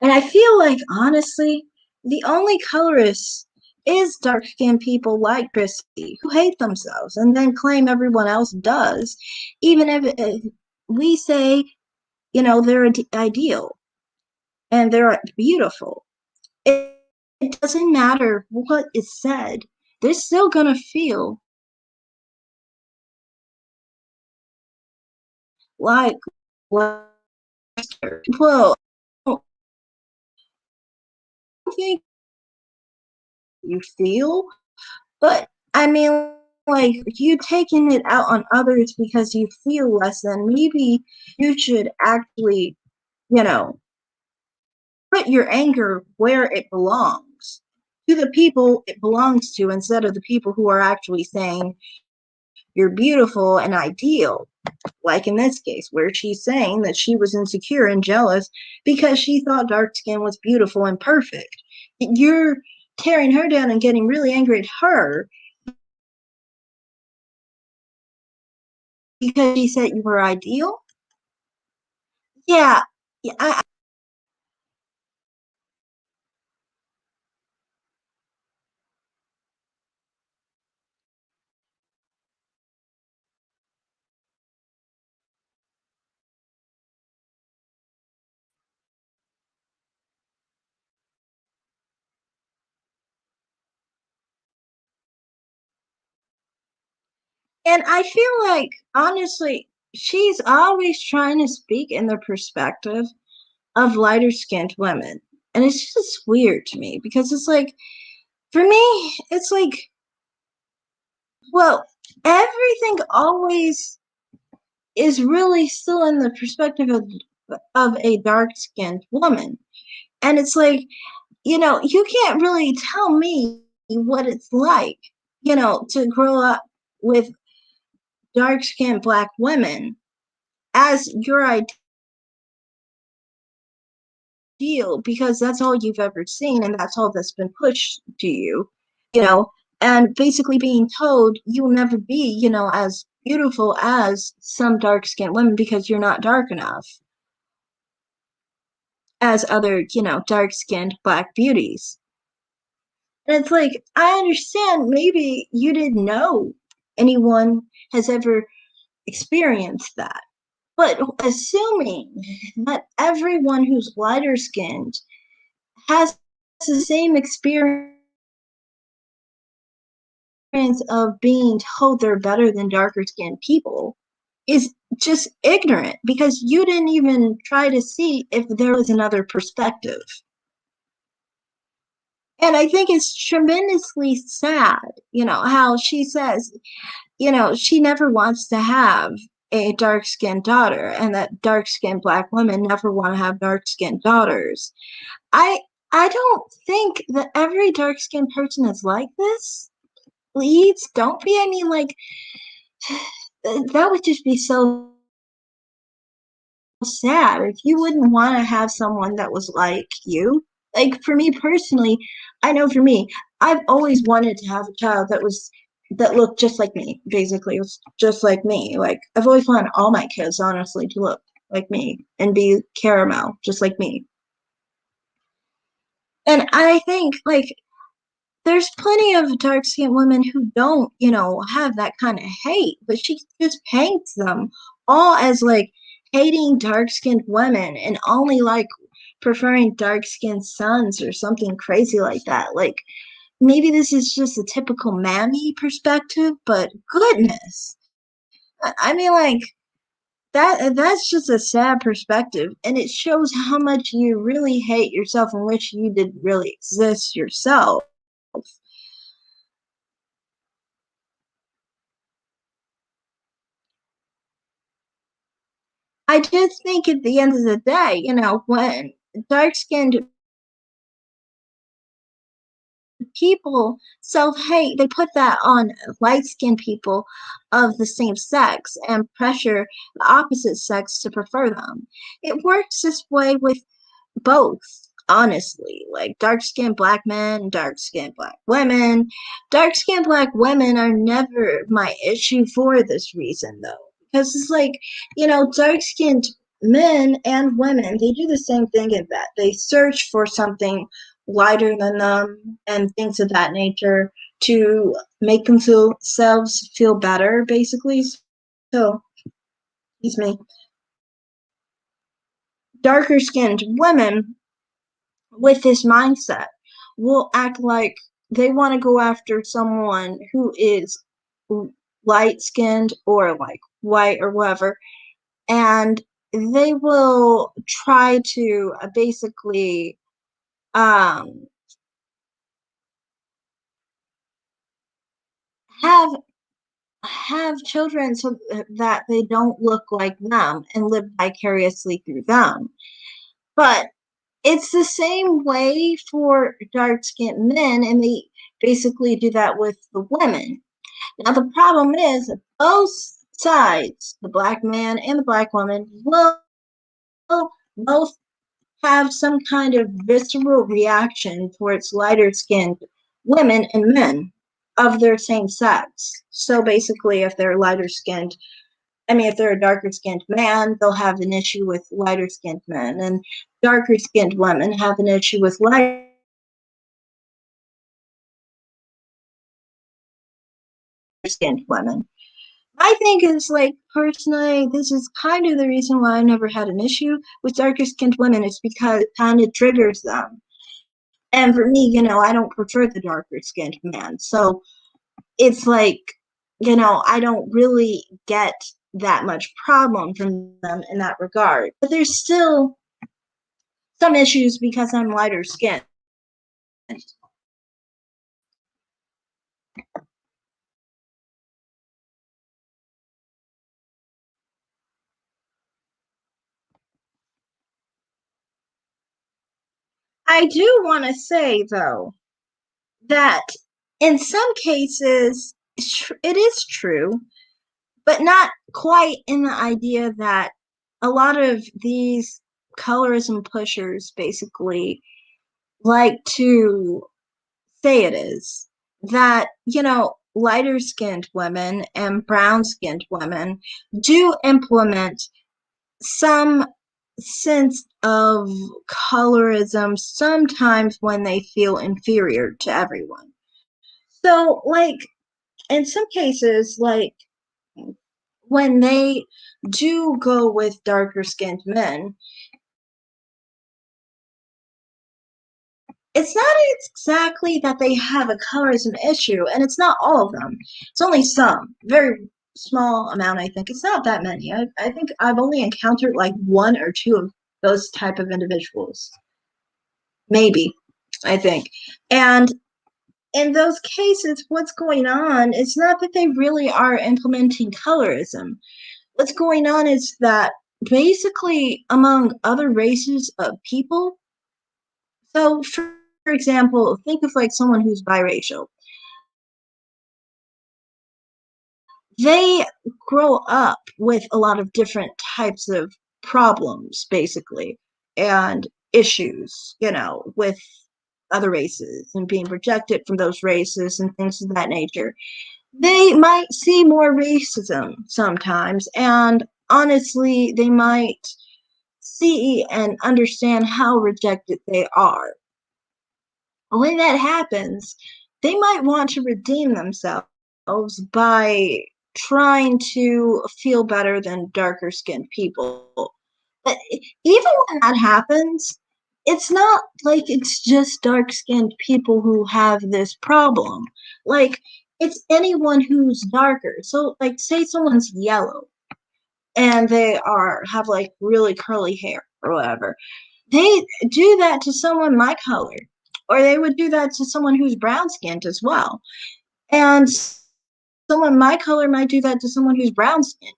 And I feel like, honestly, the only colorist is dark skinned people like Chrissie who hate themselves and then claim everyone else does, even if we say, they're ideal and they're beautiful. It doesn't matter what is said, they're still gonna feel like what well I don't think you feel, but I mean like you taking it out on others because you feel less than maybe you should actually, you know, put your anger where it belongs to the people it belongs to instead of the people who are actually saying you're beautiful and ideal, like in this case, where she's saying that she was insecure and jealous because she thought dark skin was beautiful and perfect. You're tearing her down and getting really angry at her because she said you were ideal. Yeah, yeah. And I feel like, honestly, she's always trying to speak in the perspective of lighter skinned women. And it's just weird to me because it's like, for me, it's like, well, everything always is really still in the perspective of a dark skinned woman. And it's like, you can't really tell me what it's like, to grow up with dark skinned black women as your ideal because that's all you've ever seen and that's all that's been pushed to you, you know, and basically being told you'll never be, as beautiful as some dark skinned women because you're not dark enough as other, dark skinned black beauties. And it's like, I understand maybe you didn't know anyone has ever experienced that. But assuming that everyone who's lighter skinned has the same experience of being told they're better than darker skinned people is just ignorant because you didn't even try to see if there was another perspective. And I think it's tremendously sad, how she says, she never wants to have a dark skinned daughter, and that dark skinned Black women never want to have dark skinned daughters. I I don't think that every dark skinned person is like this. Please don't be. I mean, like, that would just be so sad if you wouldn't want to have someone that was like you. Like, for me personally, I know for me, I've always wanted to have a child that looked just like me. Basically, it was just like me. Like, I've always wanted all my kids, honestly, to look like me and be caramel, just like me. And I think, like, there's plenty of dark skinned women who don't, have that kind of hate, but she just paints them all as like hating dark skinned women and only like preferring dark skinned sons or something crazy like that. Like, maybe this is just a typical mammy perspective, but goodness. I mean, like, that's just a sad perspective, and it shows how much you really hate yourself and wish you did really exist yourself. I just think at the end of the day, when dark skinned people self hate, they put that on light skinned people of the same sex and pressure the opposite sex to prefer them. It works this way with both, honestly. Like, dark skinned Black men, dark skinned Black women. Dark skinned Black women are never my issue for this reason, though. Because it's like, dark skinned men and women, they do the same thing in that. They search for something lighter than them and things of that nature to make themselves feel better, basically. So, excuse me, darker skinned women with this mindset will act like they want to go after someone who is light skinned or like white or whatever, and they will try to basically um, have children so that they don't look like them and live vicariously through them. But it's the same way for dark skinned men, and they basically do that with the women. Now, the problem is that both sides, the Black man and the Black woman, will both have some kind of visceral reaction towards lighter skinned women and men of their same sex. So basically, if they're lighter skinned, I mean, if they're a darker skinned man, they'll have an issue with lighter skinned men, and darker skinned women have an issue with lighter skinned women. I think it's like, personally, this is kind of the reason why I never had an issue with darker skinned women. It's because it kind of triggers them. And for me, I don't prefer the darker skinned man. So it's like, I don't really get that much problem from them in that regard. But there's still some issues because I'm lighter skinned. I do want to say, though, that in some cases, it is true, but not quite in the idea that a lot of these colorism pushers basically like to say it is. That, lighter skinned women and brown skinned women do implement some sense of colorism sometimes when they feel inferior to everyone. So, like, in some cases, like, when they do go with darker skinned men, it's not exactly that they have a colorism issue, and it's not all of them. It's only some, very small amount, I think. It's not that many. I think I've only encountered like one or two of those type of individuals. Maybe. I think. And in those cases, what's going on is not that they really are implementing colorism. What's going on is that basically among other races of people, so for example, think of like someone who's biracial. They grow up with a lot of different types of problems, basically, and issues, with other races and being rejected from those races and things of that nature. They might see more racism sometimes, and honestly, they might see and understand how rejected they are. When that happens, they might want to redeem themselves by trying to feel better than darker skinned people. But even when that happens, it's not like it's just dark skinned people who have this problem. Like, it's anyone who's darker. So, like, say someone's yellow and they have like really curly hair or whatever. They do that to someone my color, or they would do that to someone who's brown skinned as well. And someone my color might do that to someone who's brown skinned.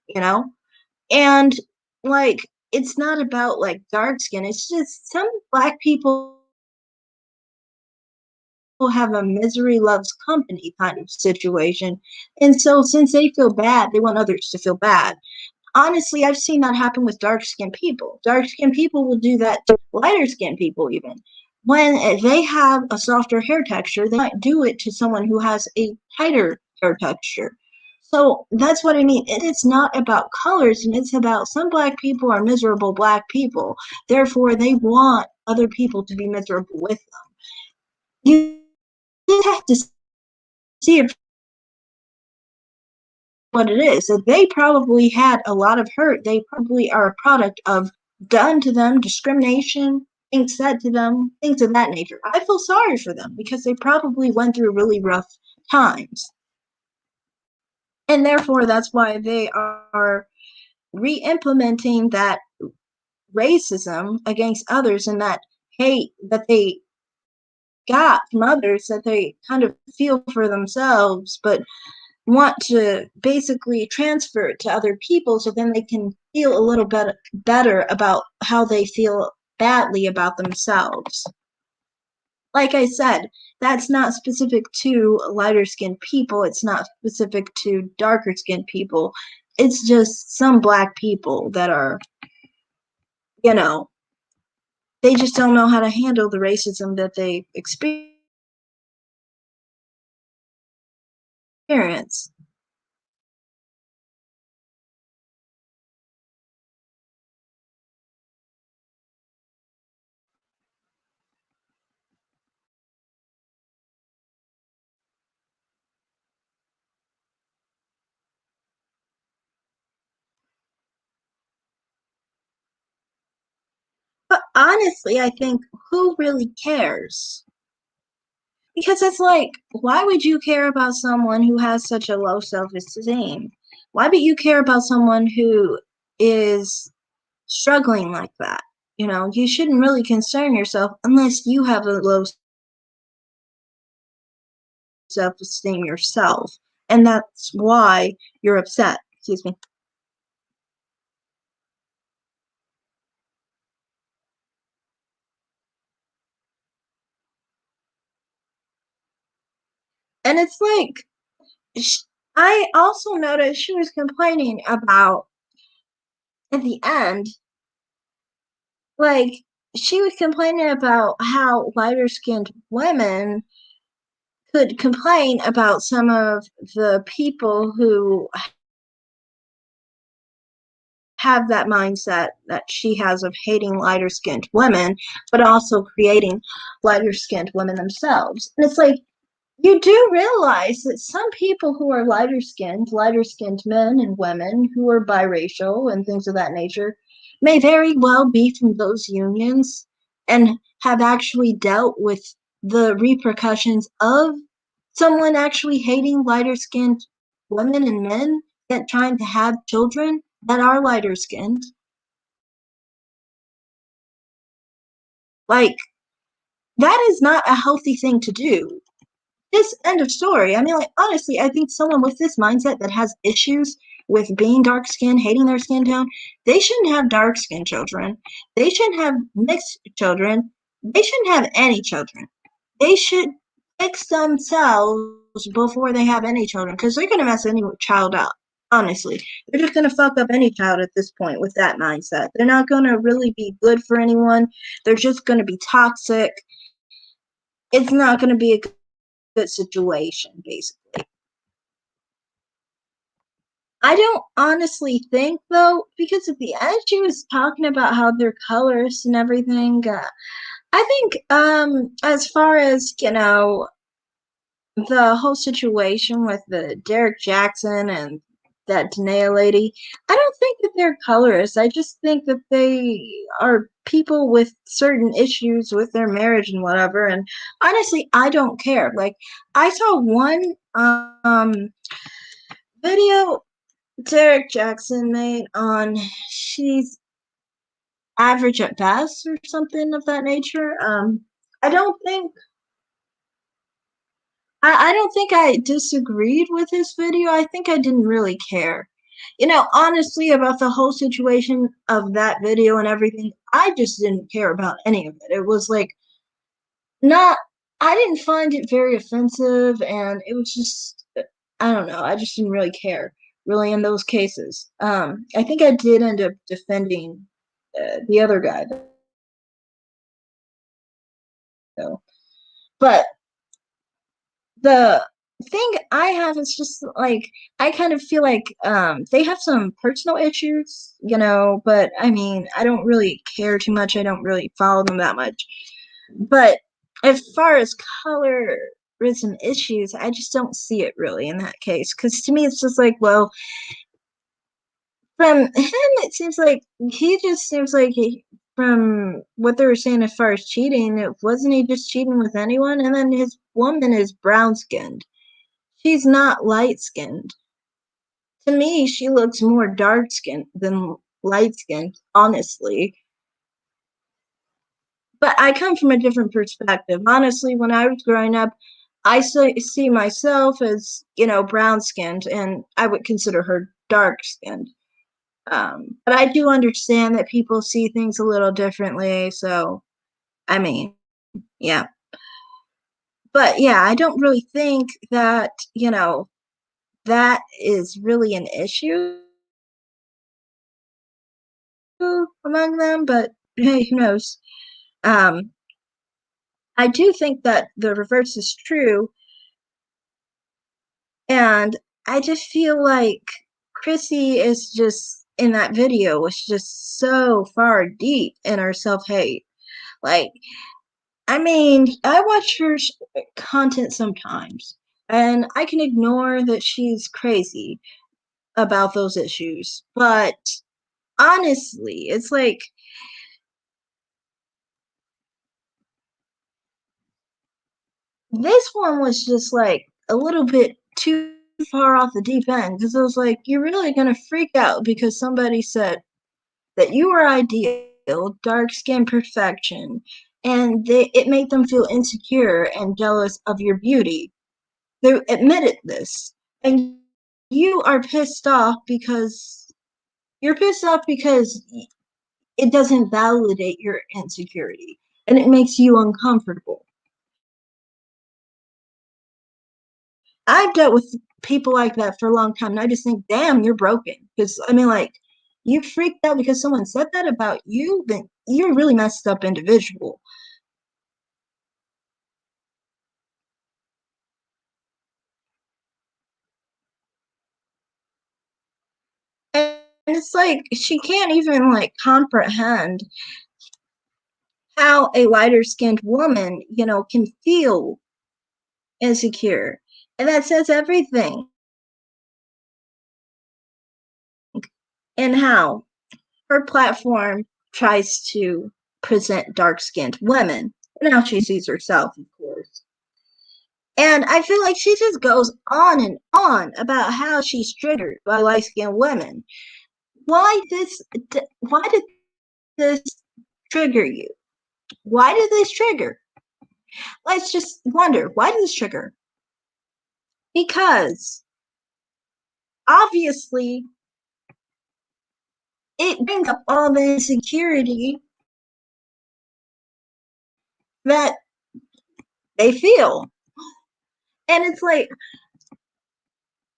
And like, it's not about like dark skin, it's just some black people have a misery loves company kind of situation. And so, since they feel bad, they want others to feel bad. Honestly, I've seen that happen with dark skinned people. Dark skinned people will do that to lighter skinned people, even. When they have a softer hair texture, they might do it to someone who has a tighter hair texture. So that's what I mean. It is not about colors, and it's about some black people are miserable black people. Therefore, they want other people to be miserable with them. You have to see it what it is. So they probably had a lot of hurt. They probably are a product of done to them, discrimination, things said to them, things of that nature. I feel sorry for them because they probably went through really rough times. And therefore, that's why they are re implementing that racism against others and that hate that they got from others that they kind of feel for themselves, but want to basically transfer it to other people so then they can feel a little bit better about how they feel badly about themselves. Like I said, that's not specific to lighter skinned people, it's not specific to darker skinned people. It's just some black people that are, you know, they just don't know how to handle the racism that they experience. But honestly, I think who really cares? Because it's like, why would you care about someone who has such a low self esteem? Why would you care about someone who is struggling like that? You shouldn't really concern yourself unless you have a low self esteem yourself. And that's why you're upset. Excuse me. And it's like, I also noticed she was complaining about at the end, like, she was complaining about how lighter skinned women could complain about some of the people who have that mindset that she has of hating lighter skinned women, but also creating lighter skinned women themselves. And it's like, you do realize that some people who are lighter skinned men and women who are biracial and things of that nature, may very well be from those unions and have actually dealt with the repercussions of someone actually hating lighter skinned women and men that trying to have children that are lighter skinned. Like, That is not a healthy thing to do. Just end of story. I mean, like, honestly, I think someone with this mindset that has issues with being dark skinned, hating their skin tone, they shouldn't have dark skinned children. They shouldn't have mixed children. They shouldn't have any children. They should fix themselves before they have any children because they're going to mess any child up. Honestly, they're just going to fuck up any child at this point with that mindset. They're not going to really be good for anyone. They're just going to be toxic. It's not going to be a good situation, basically. I don't honestly think, though, because at the end she was talking about how they're colors and everything. I think, as far as, the whole situation with the Derek Jackson and that Danae lady, I don't think that they're colorists. I just think that they are people with certain issues with their marriage and whatever. And honestly, I don't care. Like, I saw one video Derek Jackson made on she's average at best or something of that nature. I don't think I don't think I disagreed with his video. I think I didn't really care. Honestly, about the whole situation of that video and everything, I just didn't care about any of it. It was like not, I didn't find it very offensive, and it was just, I don't know, I just didn't really care, really, in those cases. I think I did end up defending the other guy, though. But the thing I have is just like I kind of feel like they have some personal issues, but I mean, I don't really care too much. I don't really follow them that much. But as far as colorism issues, I just don't see it really in that case. Because to me, it's just like, well, from him, it seems like he just seems like from what they were saying as far as cheating, it wasn't he just cheating with anyone? And then his woman is brown skinned. She's not light skinned. To me, she looks more dark skinned than light skinned, honestly. But I come from a different perspective. Honestly, when I was growing up, I see myself as, brown skinned, and I would consider her dark skinned. But I do understand that people see things a little differently. So, I mean, yeah. But yeah, I don't really think that, that is really an issue among them. But hey, who knows? Um, I do think that the reverse is true. And I just feel like Chrissy is just in that video was just so far deep in her self-hate. Like, I mean, I watch her content sometimes, and I can ignore that she's crazy about those issues. But honestly, it's like this one was just like a little bit too far off the deep end because I was like, you're really gonna freak out because somebody said that you were ideal, dark skin perfection, and it made them feel insecure and jealous of your beauty. They admitted this, and you are pissed off because it doesn't validate your insecurity and it makes you uncomfortable. I've dealt with people like that for a long time, and I just think, damn, you're broken. Because I mean, like, you freaked out because someone said that about you, then you're a really messed up individual. And it's like she can't even like comprehend how a lighter skinned woman, can feel insecure. And that says everything in how her platform tries to present dark skinned women and how she sees herself, of course. And I feel like she just goes on and on about how she's triggered by light skinned women. Why this? Why did this trigger you? Why did this trigger? Let's just wonder, why does this trigger? Because obviously it brings up all the insecurity that they feel. And it's like,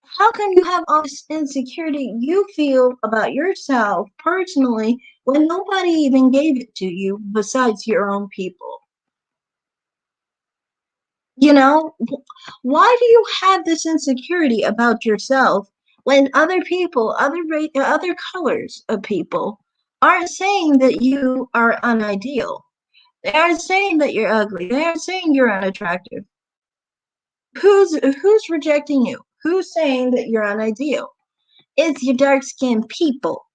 how can you have all this insecurity you feel about yourself personally when nobody even gave it to you besides your own people? You know, why do you have this insecurity about yourself when other people, other colors of people aren't saying that you are unideal? They aren't saying that you're ugly. They aren't saying you're unattractive. Who's rejecting you? Who's saying that you're unideal? It's your dark skinned people.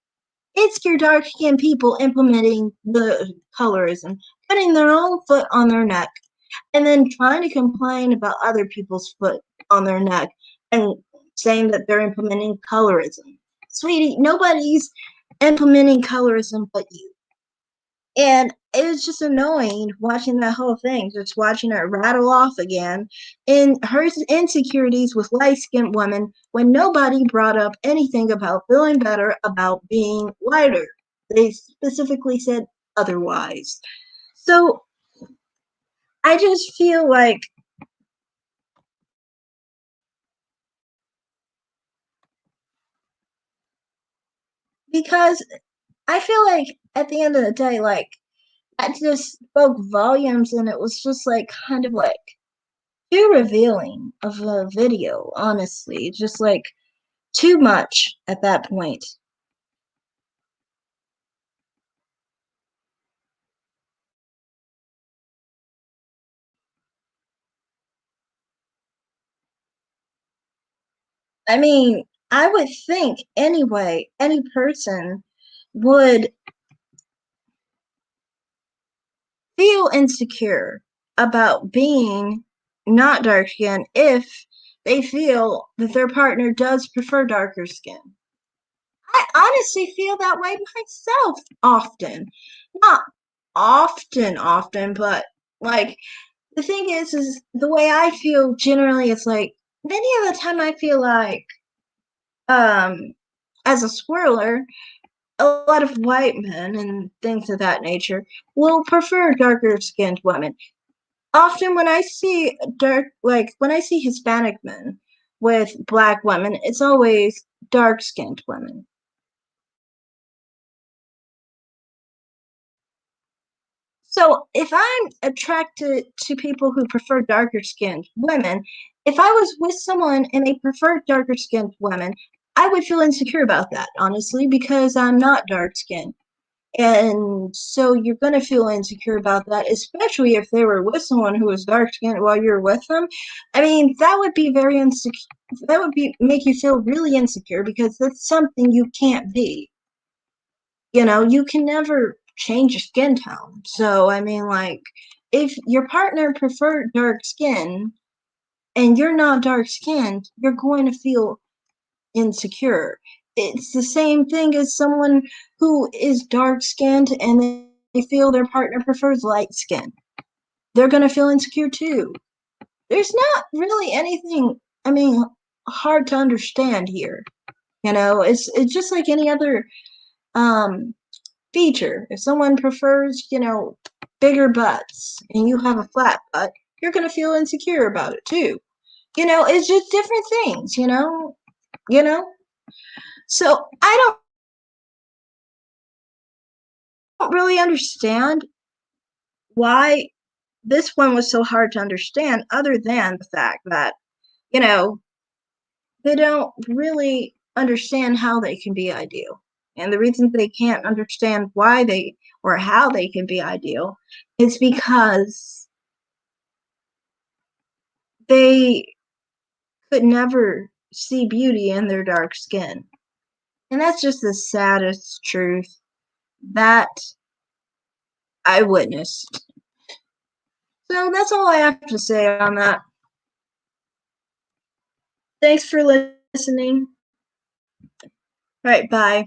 It's your dark skinned people implementing the colorism, putting their own foot on their neck, and then trying to complain about other people's foot on their neck and saying that they're implementing colorism. Sweetie, nobody's implementing colorism but you. And it was just annoying watching that whole thing, just watching her rattle off again in her insecurities with light skinned women when nobody brought up anything about feeling better about being lighter. They specifically said otherwise. So I just feel like because I feel like at the end of the day, like that just spoke volumes and it was just like kind of like too revealing of a video, honestly. Just like too much at that point. I mean, I would think anyway, any person would feel insecure about being not dark skinned if they feel that their partner does prefer darker skin. I honestly feel that way myself often. Not often, but like the thing is the way I feel generally it's like many of the time I feel like um as a swirler, a lot of white men and things of that nature will prefer darker skinned women. Often when I see when I see Hispanic men with black women, it's always dark skinned women. So if I'm attracted to people who prefer darker skinned women, if I was with someone and they preferred darker skinned women, I would feel insecure about that, honestly, because I'm not dark skinned. And so you're going to feel insecure about that, especially if they were with someone who was dark skinned while you're with them. I mean, that would be very insecure. That would be make you feel really insecure because that's something you can't be. You can never change your skin tone. So, I mean, like, if your partner preferred dark skin and you're not dark skinned, you're going to feel insecure. It's the same thing as someone who is dark skinned and they feel their partner prefers light skin. They're going to feel insecure too. There's not really anything, I mean, hard to understand here. It's just like any other um feature. If someone prefers, bigger butts and you have a flat butt, you're going to feel insecure about it too. It's just different things. You know? So I don't really understand why this one was so hard to understand, other than the fact that, you know, they don't really understand how they can be ideal. And the reason they can't understand why they or how they can be ideal is because they could never see beauty in their dark skin. And that's just the saddest truth that I witnessed. So that's all I have to say on that. Thanks for listening. All right, bye.